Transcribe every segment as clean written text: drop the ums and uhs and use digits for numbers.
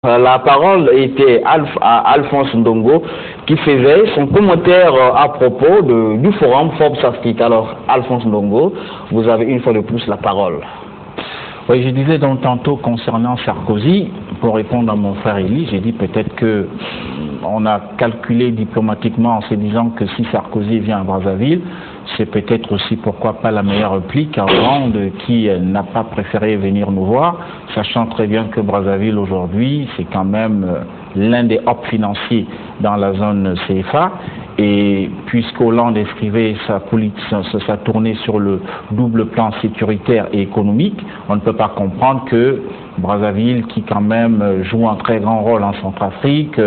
La parole était à Alphonse Ndongo qui faisait son commentaire à propos du forum Forbes Afrique. Alors, Alphonse Ndongo, vous avez une fois de plus la parole. Oui, je disais donc tantôt concernant Sarkozy, pour répondre à mon frère Élie, j'ai dit peut-être que on a calculé diplomatiquement en se disant que si Sarkozy vient à Brazzaville, c'est peut-être aussi pourquoi pas la meilleure réplique à Hollande qui n'a pas préféré venir nous voir, sachant très bien que Brazzaville aujourd'hui c'est quand même l'un des hubs financiers dans la zone CFA. Et puisque Hollande inscrivait sa tournée sur le double plan sécuritaire et économique, on ne peut pas comprendre que Brazzaville, qui quand même joue un très grand rôle en Centrafrique,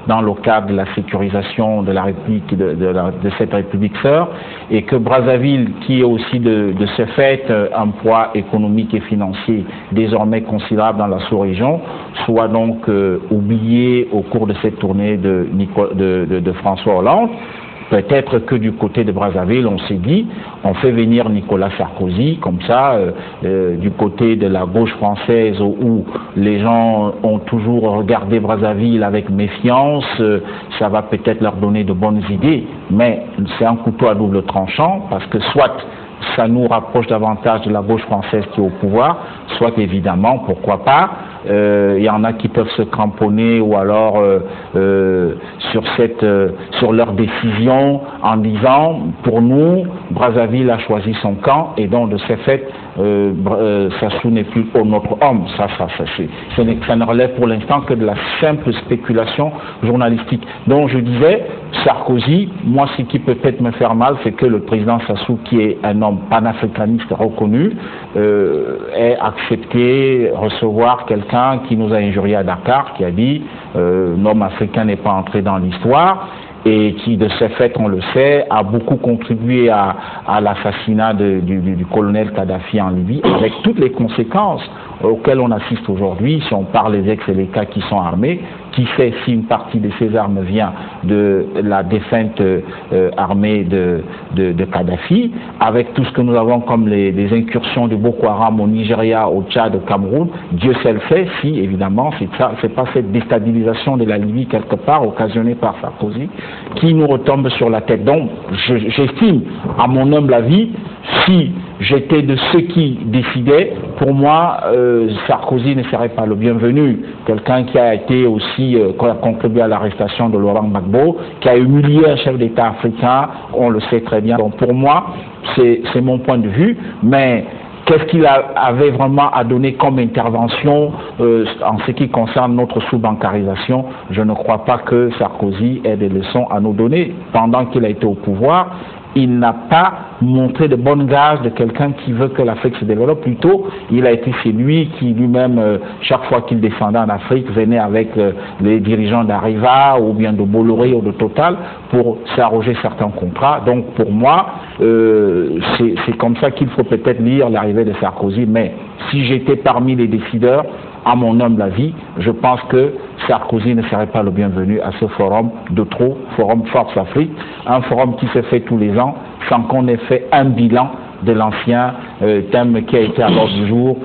dans le cadre de la sécurisation de la République, de cette République sœur, et que Brazzaville, qui est aussi de ce fait un poids économique et financier désormais considérable dans la sous-région, soit donc oublié au cours de cette tournée de François Hollande. Peut-être que du côté de Brazzaville, on s'est dit, on fait venir Nicolas Sarkozy, comme ça, du côté de la gauche française où les gens ont toujours regardé Brazzaville avec méfiance, ça va peut-être leur donner de bonnes idées, mais c'est un couteau à double tranchant, parce que soit ça nous rapproche davantage de la gauche française qui est au pouvoir, soit évidemment, pourquoi pas, il y en a qui peuvent se cramponner ou alors sur leur décision en disant pour nous Brazzaville a choisi son camp et donc de ce fait Sassou n'est plus notre homme. Ça ne relève pour l'instant que de la simple spéculation journalistique. Donc je disais Sarkozy, moi ce qui peut-être me faire mal c'est que le président Sassou, qui est un homme panafricaniste reconnu, ait accepté recevoir quelqu'un qui nous a injurié à Dakar, qui a dit l'homme africain n'est pas entré dans l'histoire, et qui, de ce fait, on le sait, a beaucoup contribué à l'assassinat du colonel Kadhafi en Libye, avec toutes les conséquences auxquelles on assiste aujourd'hui, si on parle des ex et les cas qui sont armés, qui sait si une partie de ces armes vient de la défunte armée de Kadhafi, avec tout ce que nous avons comme les incursions de Boko Haram au Nigeria, au Tchad, au Cameroun, Dieu sait le fait si, évidemment, c'est pas cette déstabilisation de la Libye quelque part, occasionnée par Sarkozy, qui nous retombe sur la tête. Donc, j'estime, à mon humble avis, si j'étais de ceux qui décidaient, pour moi, Sarkozy ne serait pas le bienvenu. Quelqu'un qui a été aussi, qui a contribué à l'arrestation de Laurent Gbagbo, qui a humilié un chef d'État africain, on le sait très bien. Donc pour moi, c'est mon point de vue, mais qu'est-ce qu'il avait vraiment à donner comme intervention en ce qui concerne notre sous-bancarisation? Je ne crois pas que Sarkozy ait des leçons à nous donner. Pendant qu'il a été au pouvoir, il n'a pas montré de bonnes gages de quelqu'un qui veut que l'Afrique se développe. Plutôt, il a été celui qui lui-même, chaque fois qu'il descendait en Afrique, venait avec les dirigeants d'Arriva ou bien de Bolloré ou de Total pour s'arroger certains contrats. Donc pour moi, c'est comme ça qu'il faut peut-être lire l'arrivée de Sarkozy. Mais si j'étais parmi les décideurs, à mon humble avis, je pense que Sarkozy ne serait pas le bienvenu à ce forum de trop, forum Force Afrique, un forum qui se fait tous les ans sans qu'on ait fait un bilan de l'ancien thème qui a été à l'ordre du jour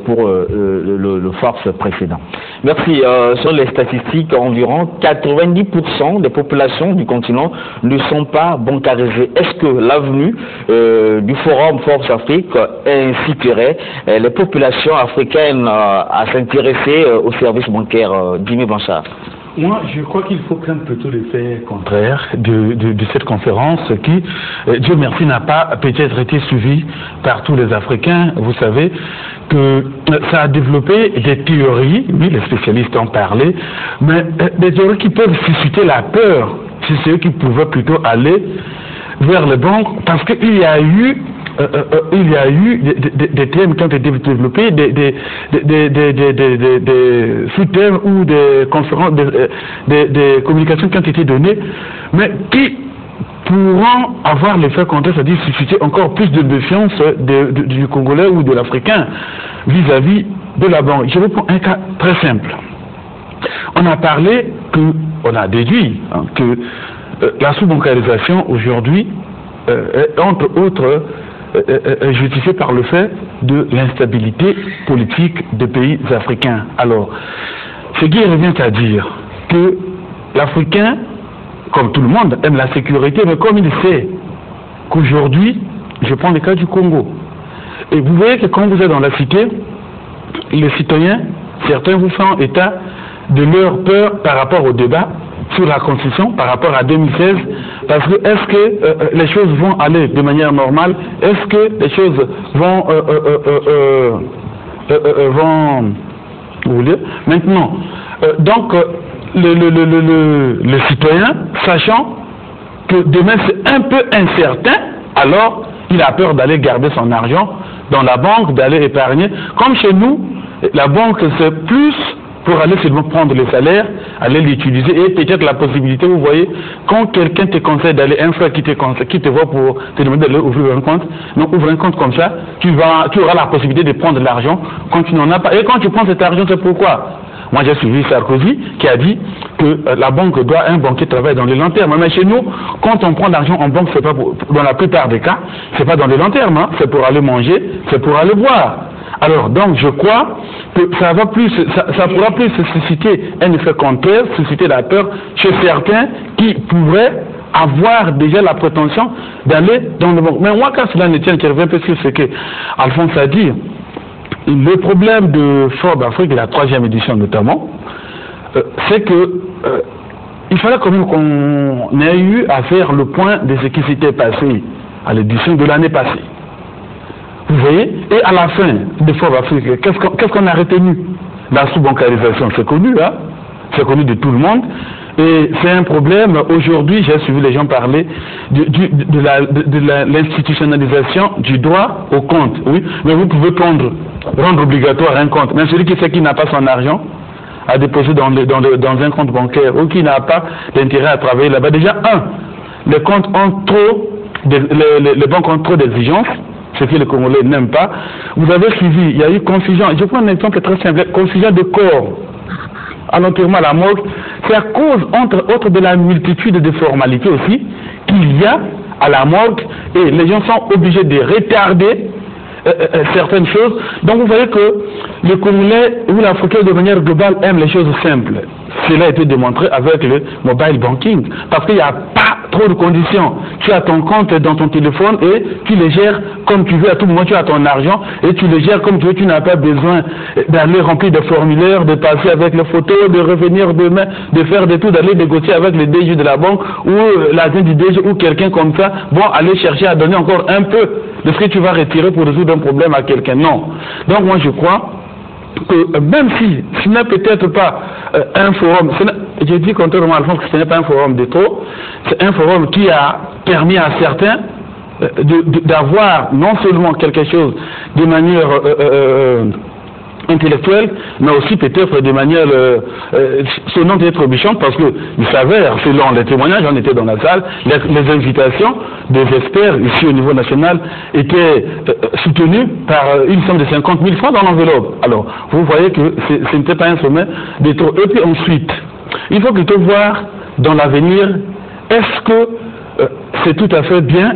pour le Force précédent. Merci. Sur les statistiques, environ 90% des populations du continent ne sont pas bancarisées. Est-ce que l'avenue du Forum Force Afrique inciterait les populations africaines à s'intéresser aux services bancaires? Jimmy Blanchard. Moi, je crois qu'il faut craindre plutôt l'effet contraire de cette conférence qui, Dieu merci, n'a pas peut-être été suivi par tous les Africains. Vous savez que ça a développé des théories, oui, les spécialistes en parlaient, mais des théories qui peuvent susciter la peur. C'est ceux qui pouvaient plutôt aller vers les banques, parce qu'il y a eu des thèmes qui ont été développés, des sous-thèmes ou des conférences, des communications qui ont été données, mais qui pourront avoir l'effet contraire, c'est-à-dire susciter encore plus de méfiance du Congolais ou de l'Africain vis-à-vis de la banque. Je vais prendre un cas très simple. On a parlé on a déduit que la sous-bancarisation aujourd'hui, entre autres, justifié par le fait de l'instabilité politique des pays africains. Alors, Ce qui revient à dire que l'Africain, comme tout le monde, aime la sécurité, mais comme il sait qu'aujourd'hui, je prends le cas du Congo, et vous voyez que quand vous êtes dans la cité, les citoyens, certains vous font état de leur peur par rapport au débat sur la Constitution, par rapport à 2016, parce que est-ce que les choses vont aller de manière normale, est-ce que les choses vont vous voulez maintenant donc le citoyen, sachant que demain c'est un peu incertain, alors il a peur d'aller garder son argent dans la banque, d'aller épargner. Comme chez nous, la banque c'est plus pour aller seulement prendre le salaire, aller l'utiliser, et peut-être la possibilité, vous voyez, quand quelqu'un te conseille d'aller, un frère qui te voit pour te demander d'aller ouvrir un compte, donc ouvre un compte comme ça, tu auras la possibilité de prendre l'argent quand tu n'en as pas. Et quand tu prends cet argent, c'est pourquoi? Moi j'ai suivi Sarkozy qui a dit que la banque doit, un banquier travailler dans le long terme. Mais chez nous, quand on prend l'argent en banque, c'est pas dans la plupart des cas, c'est pas dans le long terme, hein, c'est pour aller manger, c'est pour aller boire. Alors, donc, je crois que ça pourra plus susciter un effet contraire, susciter la peur chez certains qui pourraient avoir déjà la prétention d'aller dans le monde. Mais moi, quand cela ne tient, qui revient un peu sur ce que Alphonse a dit, le problème de Forbes Afrique, et la 3e édition notamment, c'est que il fallait quand même qu'on ait eu à faire le point de ce qui s'était passé à l'édition de l'année passée. Vous voyez, et à la fin de Forbes Afrique, qu'est-ce qu'on a retenu? La sous-bancarisation, c'est connu, hein? C'est connu de tout le monde. Et c'est un problème. Aujourd'hui, j'ai suivi les gens parler de l'institutionnalisation du droit au compte. Oui, mais vous pouvez rendre obligatoire un compte. Mais celui qui sait qu'il n'a pas son argent à déposer dans un compte bancaire ou qui n'a pas d'intérêt à travailler là-bas, déjà, les comptes ont trop, les banques ont trop d'exigences, ce que les Congolais n'aiment pas. Vous avez suivi, il y a eu confusion. Je prends un exemple très simple, confusion de corps à l'enterrement, à la morgue. C'est à cause, entre autres, de la multitude de formalités aussi qu'il y a à la morgue, et les gens sont obligés de retarder certaines choses. Donc vous voyez que le Congolais ou l'Africain de manière globale aime les choses simples. Cela a été démontré avec le mobile banking, parce qu'il n'y a pas trop de conditions. Tu as ton compte dans ton téléphone et tu le gères comme tu veux. À tout moment, tu as ton argent et tu le gères comme tu veux. Tu n'as pas besoin d'aller remplir des formulaires, de passer avec les photos, de revenir demain, de faire de tout, d'aller négocier avec le DG de la banque ou l'agent du DG ou quelqu'un comme ça. Bon, aller chercher à donner encore un peu de ce que tu vas retirer pour résoudre un problème à quelqu'un. Non. Donc moi, je crois que même si ce n'est peut-être pas un forum, j'ai dit contrairement à Alphonse que ce n'est pas un forum de trop, c'est un forum qui a permis à certains d'avoir non seulement quelque chose de manière intellectuelle, mais aussi peut-être de manière sonnante et trébuchante, parce que il s'avère, selon les témoignages, on était dans la salle, les invitations des experts ici au niveau national étaient soutenues par une somme de 50 000 francs dans l'enveloppe. Alors, vous voyez que ce n'était pas un sommet de trop. Et puis ensuite, il faut plutôt voir dans l'avenir, est-ce que c'est tout à fait bien?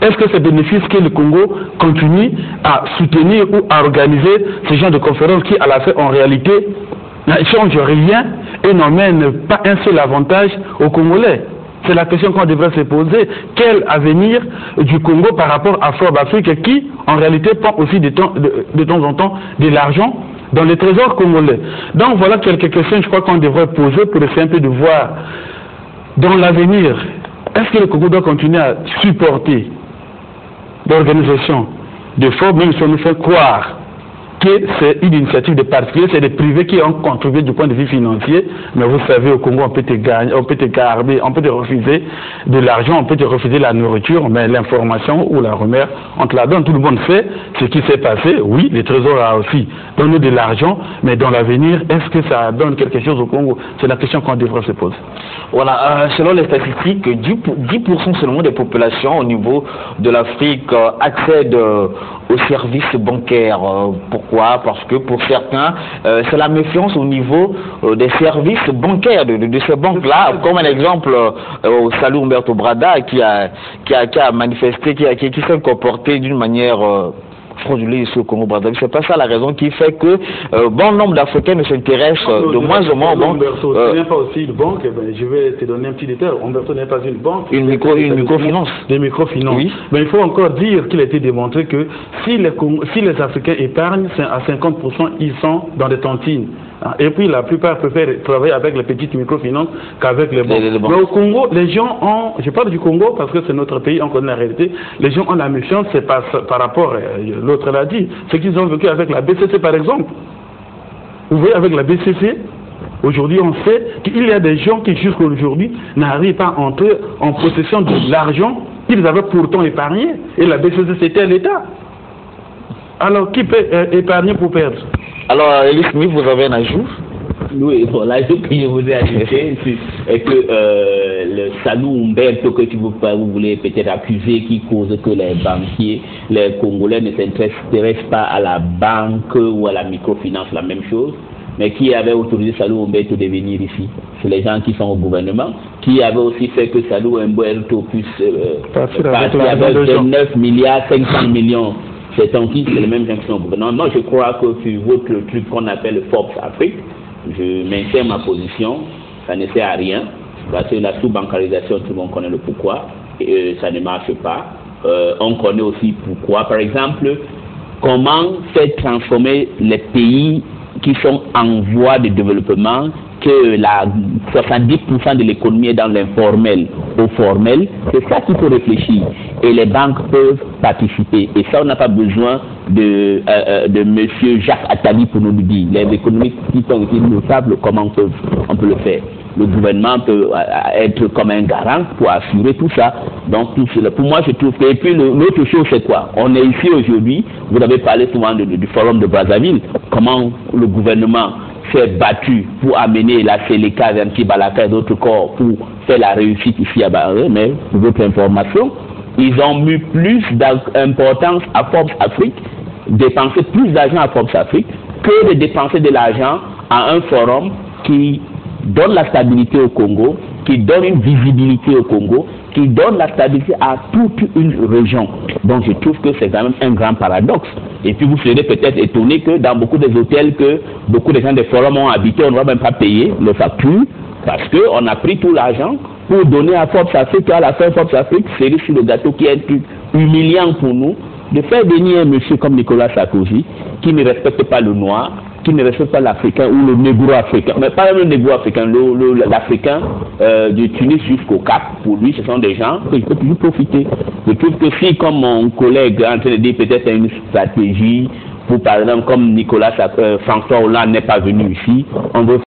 Est-ce que c'est bénéfique que le Congo continue à soutenir ou à organiser ce genre de conférences qui, à la fin, en réalité, ne changent rien et n'emmènent pas un seul avantage aux Congolais? C'est la question qu'on devrait se poser. Quel avenir du Congo par rapport à Forbes Afrique qui, en réalité, prend aussi de temps en temps de l'argent dans les trésors congolais? Donc voilà quelques questions, je crois qu'on devrait poser pour essayer un peu de voir dans l'avenir. Est-ce que le Congo doit continuer à supporter l'organisation de Forbes, même si on nous fait croire que c'est une initiative de particuliers, c'est des privés qui ont contribué du point de vue financier, mais vous savez, au Congo, on peut te gagner, on peut te garder, on peut te refuser de l'argent, on peut te refuser la nourriture, mais l'information ou la rumeur, on te la donne, tout le monde sait ce qui s'est passé. Oui, le Trésor a aussi donné de l'argent, mais dans l'avenir, est-ce que ça donne quelque chose au Congo? C'est la question qu'on devrait se poser. Voilà, selon les statistiques, 10% seulement des populations au niveau de l'Afrique accèdent aux services bancaires. Pourquoi? Parce que pour certains, c'est la méfiance au niveau des services bancaires de ces banques-là. Comme un exemple, au Salut Humberto Brada qui a manifesté, qui s'est comporté d'une manière frauduleux ici au Congo-Brazzaville. C'est pas ça la raison qui fait que bon nombre d'Africains ne s'intéressent de moins en moins aux banques. Ce n'est pas aussi une banque, je vais te donner un petit détail. Umberto n'est pas une banque. Une microfinance. Des microfinances. Oui. Mais il faut encore dire qu'il a été démontré que si les Africains épargnent, à 50%, ils sont dans des tontines. Et puis la plupart préfèrent travailler avec les petites microfinances qu'avec les banques. Mais au Congo, les gens ont, je parle du Congo parce que c'est notre pays, on connaît la réalité, les gens ont la méfiance, c'est par rapport, l'autre l'a dit, c'est qu'ils ont vécu avec la BCC par exemple. Vous voyez, avec la BCC, aujourd'hui on sait qu'il y a des gens qui jusqu'à aujourd'hui n'arrivent pas à entrer en possession de l'argent qu'ils avaient pourtant épargné. Et la BCC c'était l'État. Alors qui peut épargner pour perdre? Alors, Elie Smith, vous avez un ajout? Oui, bon, l'ajout que je vous ai ajouté, c'est que le Salou Umberto que vous voulez peut-être accuser, qui cause que les banquiers, les Congolais ne s'intéressent pas à la banque ou à la microfinance, la même chose, mais qui avait autorisé Salou Umberto de venir ici? C'est les gens qui sont au gouvernement, qui avaient aussi fait que Salou Umberto puisse partir avec 9 milliards 500 millions. C'est les mêmes gens qui sont au gouvernement. Moi, je crois que sur votre truc qu'on appelle le Forbes Afrique, je maintiens ma position, ça ne sert à rien, parce que la sous-bancarisation, tout le monde connaît le pourquoi, et ça ne marche pas. On connaît aussi pourquoi. Par exemple, comment faire transformer les pays qui sont en voie de développement, que 70% de l'économie est dans l'informel au formel, c'est ça qu'il faut réfléchir. Et les banques peuvent participer. Et ça, on n'a pas besoin de M. Jacques Attali pour nous le dire. Les économistes qui sont ici nous savent comment on peut le faire. Le gouvernement peut être comme un garant pour assurer tout ça. Donc, tout cela. Pour moi, je trouve que... Et puis, l'autre chose, c'est quoi? On est ici aujourd'hui, vous avez parlé souvent du forum de Brazzaville, comment le gouvernement s'est battu pour amener la Séléka, Balaka et d'autres corps pour faire la réussite ici à Bahreïn. Mais pour votre information, ils ont mis plus d'importance à Forbes Afrique, dépenser plus d'argent à Forbes Afrique, que de dépenser de l'argent à un forum qui donne la stabilité au Congo, qui donne une visibilité au Congo, qui donne la stabilité à toute une région. Donc je trouve que c'est quand même un grand paradoxe. Et puis vous serez peut-être étonné que dans beaucoup des hôtels que beaucoup de gens des forums ont habité, on ne va même pas payer les factures parce qu'on a pris tout l'argent pour donner à Forbes Afrique. Et à la fin, Forbes Afrique, c'est sur le gâteau qui est un truc humiliant pour nous de faire venir un monsieur comme Nicolas Sarkozy qui ne respecte pas le noir, qui ne respecte pas l'Africain ou le négro-africain, mais pas le négro-africain, l'Africain du Tunis jusqu'au Cap. Pour lui, ce sont des gens que je peux toujours profiter. Je trouve que si, comme mon collègue est en train de dire, peut-être une stratégie pour, par exemple, comme François Hollande n'est pas venu ici, on veut